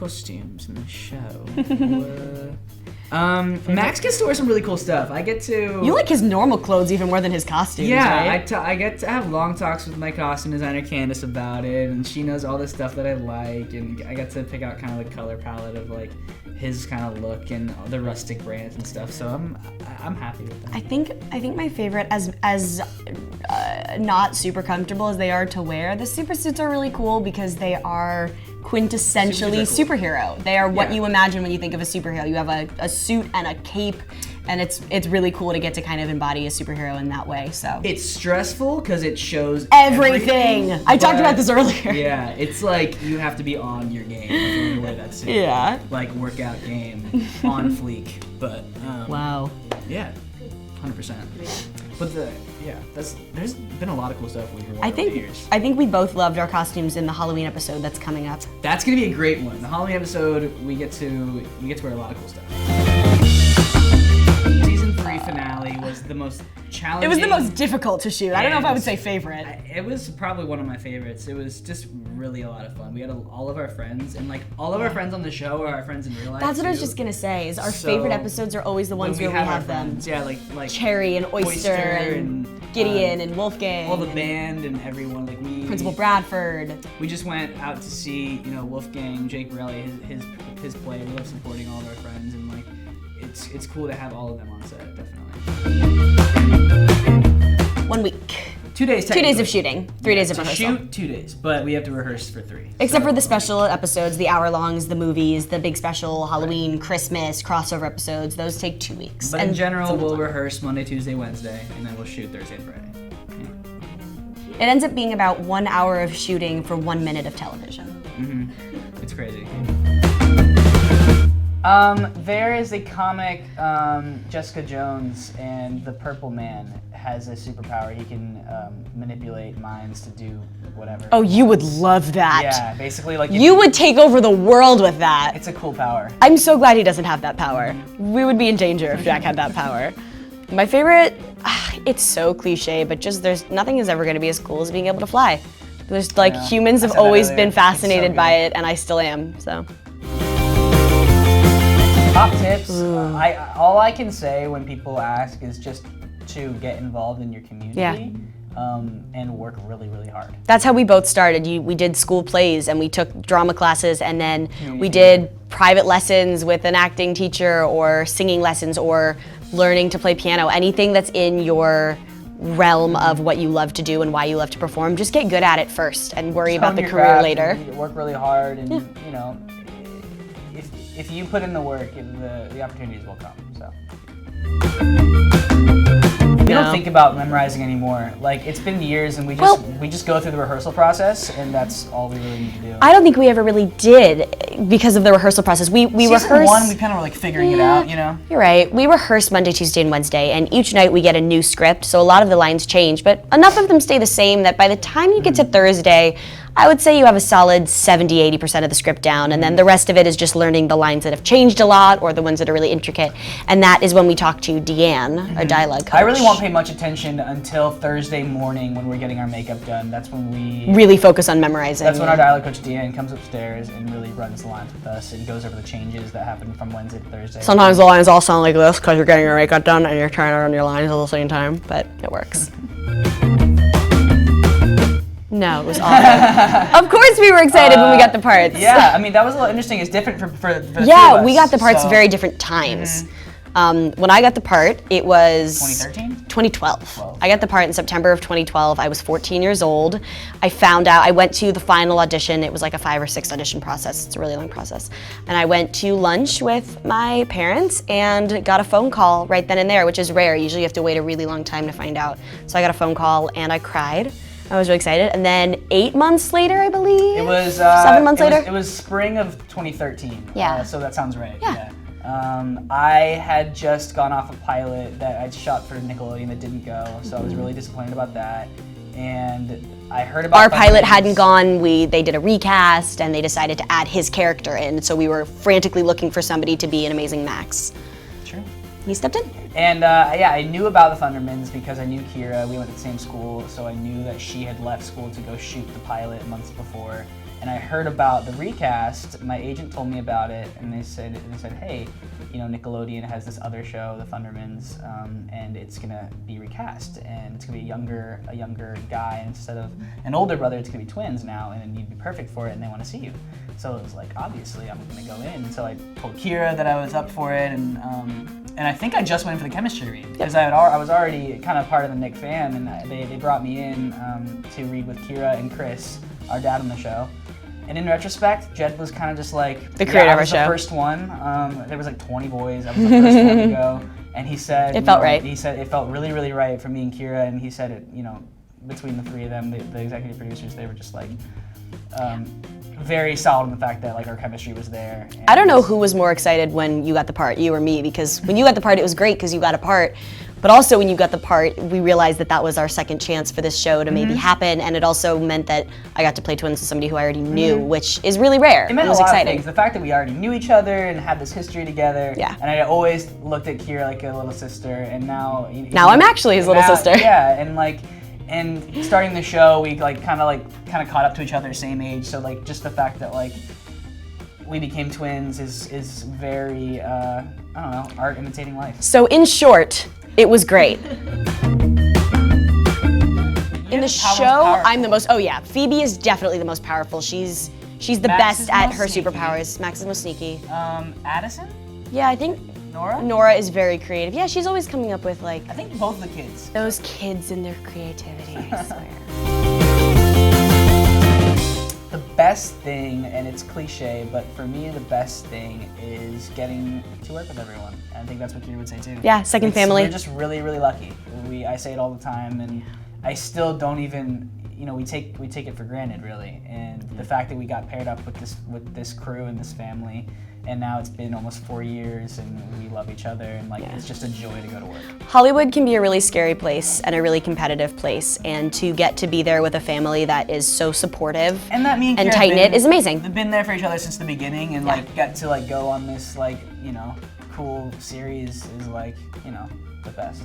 costumes in the show. Max gets to wear some really cool stuff. I get to... You like his normal clothes even more than his costumes, yeah, right? I get to have long talks with my costume designer Candace about it, and she knows all the stuff that I like, and I get to pick out kind of the color palette of like his kind of look and the rustic brands and stuff. So I'm happy with that. I think my favorite, as not super comfortable as they are to wear, the super suits are really cool because they are quintessentially superhero. They are what you imagine when you think of a superhero. You have a suit and a cape, and it's really cool to get to kind of embody a superhero in that way. So it's stressful because it shows everything. I talked about this earlier. Yeah, it's like you have to be on your game if you wear that suit. Yeah. Like workout game on fleek. But wow. Yeah, 100%. But there's been a lot of cool stuff we've worn over the years. I think we both loved our costumes in the Halloween episode that's coming up. That's gonna be a great one. The Halloween episode, we get to wear a lot of cool stuff. Season 3 finale was the most challenging. It was the most difficult to shoot. I don't know if I would say favorite. It was probably one of my favorites. It was just really a lot of fun. We had all of our friends, and like all of our friends on the show are our friends in real life. That's what I was just gonna say. Is our favorite episodes are always the ones where we have them. Yeah, like Cherry and Oyster and Gideon and Wolfgang. All the band and everyone. Like Principal Bradford. We just went out to see Wolfgang, Jake Borelli, his play. We love supporting all of our friends, and like it's cool to have all of them on set. Definitely. 1 week. 2 days. 2 days of shooting. 3 days of rehearsal. Shoot 2 days, but we have to rehearse for 3. Except for the special episodes, the hour-longs, the movies, the big special Halloween, Christmas, crossover episodes. Those take 2 weeks. But in general, we'll rehearse Monday, Tuesday, Wednesday, and then we'll shoot Thursday and Friday. It ends up being about 1 hour of shooting for 1 minute of television. Mm-hmm. It's crazy. There is a comic, Jessica Jones, and the Purple Man has a superpower. He can manipulate minds to do whatever. Oh, you would love that. Yeah, basically like... You would take over the world with that. It's a cool power. I'm so glad he doesn't have that power. We would be in danger if Jack had that power. My favorite, it's so cliche, but just nothing is ever gonna be as cool as being able to fly. There's like, humans have always been fascinated by it, and I still am, so. Top tips, all I can say when people ask is just to get involved in your community and work really, really hard. That's how we both started. We did school plays and we took drama classes, and then we did private lessons with an acting teacher or singing lessons or learning to play piano. Anything that's in your realm of what you love to do and why you love to perform, just get good at it first and worry about the career later. Work really hard, and if you put in the work, the opportunities will come. So. We don't think about memorizing anymore. Like, it's been years, and we just go through the rehearsal process, and that's all we really need to do. I don't think we ever really did because of the rehearsal process. We rehearsed. Season 1, we kind of were like figuring it out, You're right. We rehearse Monday, Tuesday, and Wednesday, and each night we get a new script, so a lot of the lines change, but enough of them stay the same that by the time you get to Thursday, I would say you have a solid 70-80% of the script down, and then the rest of it is just learning the lines that have changed a lot or the ones that are really intricate, and that is when we talk to Deanne, our dialogue coach. I really won't pay much attention until Thursday morning when we're getting our makeup done. That's when we really focus on memorizing. That's when our dialogue coach Deanne comes upstairs and really runs the lines with us and goes over the changes that happen from Wednesday to Thursday. Sometimes the lines all sound like this because you're getting your makeup done and you're trying to run your lines at the same time, but it works. No, it was awful. Of course we were excited when we got the parts. Yeah, I mean, that was a little interesting. It's different for the three of Yeah, us, we got the parts very different times. When I got the part, it was 2013? 2012. I got the part in September of 2012. I was 14 years old. I found out, I went to the final audition. It was like a 5 or 6 audition process. It's a really long process. And I went to lunch with my parents and got a phone call right then and there, which is rare. Usually you have to wait a really long time to find out. So I got a phone call and I cried. I was really excited. And then 8 months later, I believe. It was 7 months later. It was spring of 2013. Yeah. So that sounds right. Yeah. I had just gone off a pilot that I'd shot for Nickelodeon that didn't go, so I was really disappointed about that. And I heard about our pilot hadn't gone. They did a recast, and they decided to add his character in. So we were frantically looking for somebody to be an amazing Max. True. He stepped in. And I knew about the Thundermans because I knew Kira. We went to the same school, so I knew that she had left school to go shoot the pilot months before. and I heard about the recast. My agent told me about it, and they said, hey, you know, Nickelodeon has this other show, the Thundermans, and it's gonna be recast, and it's gonna be a younger guy instead of an older brother. It's gonna be twins now, and you'd be perfect for it, and they want to see you. So it was like, obviously, I'm gonna go in. And so I told Kira that I was up for it, and I think I just went in for the chemistry read because I was already kind of part of the Nick fam, and they brought me in to read with Kira and Chris, our dad on the show. And in retrospect, Jed was kind of just like the creator of our I was show. The first one. There was like 20 boys. I was the first one to go, and he said it felt right. He said it felt really, really right for me and Kira, and he said it. You know, between the three of them, the executive producers, they were just like very solid in the fact that like our chemistry was there. I don't know who was more excited when you got the part, you or me, because when you got the part, it was great because you got a part. But also when you got the part, we realized that that was our second chance for this show to maybe happen, and it also meant that I got to play twins with somebody who I already knew, which is really rare. It meant was a lot exciting. of things. The fact that we already knew each other and had this history together. Yeah. And I always looked at Kira like a little sister, and now I'm actually his little sister. Yeah, and starting the show, we kind of caught up to each other, same age. So like just the fact that like we became twins is very I don't know, art imitating life. So in short, it was great. In the show, I'm the most. Oh yeah, Phoebe is definitely the most powerful. She's the best at her superpowers. Max is most sneaky. Addison? Yeah, I think Nora? Nora is very creative. Yeah, she's always coming up with like. I think both the kids. Those kids and their creativity, I swear. The best thing, and it's cliche, but for me the best thing is getting to work with everyone. And I think that's what Kira would say too. Yeah, second family. We're just really, really lucky. I say it all the time, and I still don't even, you know, we take it for granted really. And the fact that we got paired up with this crew and this family, and now it's been almost 4 years, and we love each other, and like it's just a joy to go to work. Hollywood can be a really scary place and a really competitive place, and to get to be there with a family that is so supportive and that means and tight-knit is amazing. They've been there for each other since the beginning, and like got to like go on this like, you know, cool series is like, you know, the best.